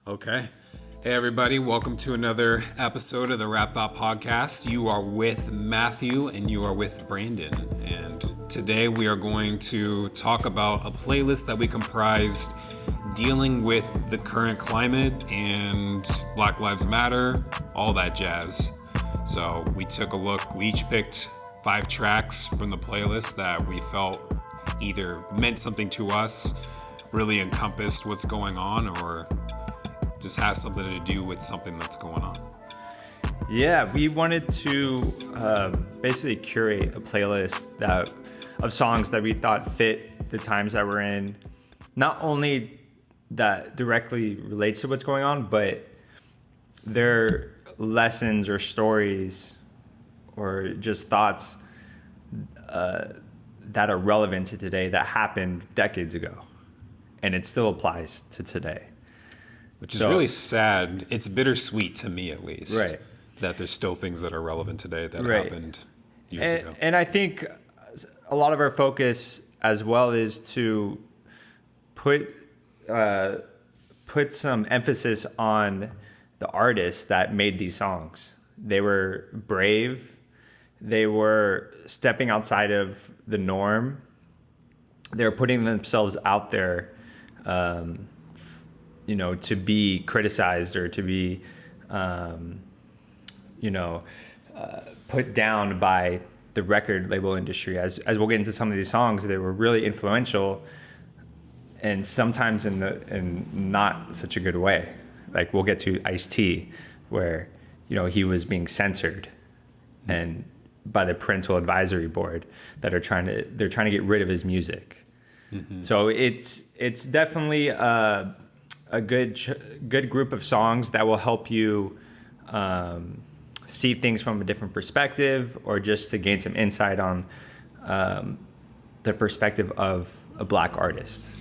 Okay. Hey, everybody. Welcome to another episode of the Rap Thought Podcast. You are with Matthew and you are with Brandon. And today we are going to talk about a playlist that we comprised dealing with the current climate and Black Lives Matter, all that jazz. So we took a look. We each picked 5 tracks from the playlist that we felt either meant something to us, really encompassed what's going on, or just has something to do with something that's going on. Yeah, we wanted to basically curate a playlist of songs that we thought fit the times that we're in. Not only that directly relates to what's going on, but they're lessons or stories or just thoughts that are relevant to today that happened decades ago. And it still applies to today. Which is really sad. It's bittersweet to me, at least. Right. That there's still things that are relevant today that happened years ago. And I think a lot of our focus as well is to put some emphasis on the artists that made these songs. They were brave. They were stepping outside of the norm. They were putting themselves out there, to be criticized or to be, put down by the record label industry. As we'll get into some of these songs, they were really influential, and sometimes in not such a good way. Like we'll get to Ice-T, where he was being censored, and by the parental advisory board they're trying to get rid of his music. Mm-hmm. So it's definitely a good group of songs that will help you see things from a different perspective, or just to gain some insight on the perspective of a Black artist.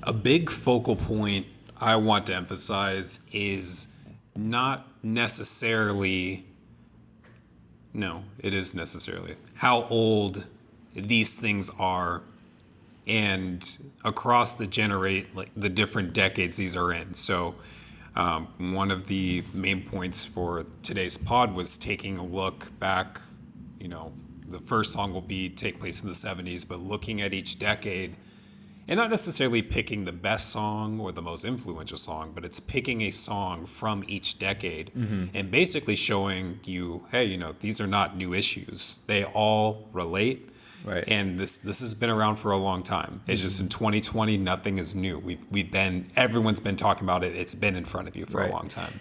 A big focal point I want to emphasize is not necessarily, no, it is necessarily how old these things are, and across the the different decades these are in. So one of the main points for today's pod was taking a look back. The first song will take place in the 70s, but looking at each decade, and not necessarily picking the best song or the most influential song, but it's picking a song from each decade, mm-hmm. and basically showing you, hey, these are not new issues. They all relate. Right. And this has been around for a long time. It's just in 2020, nothing is new. Everyone's been talking about it. It's been in front of you for a long time.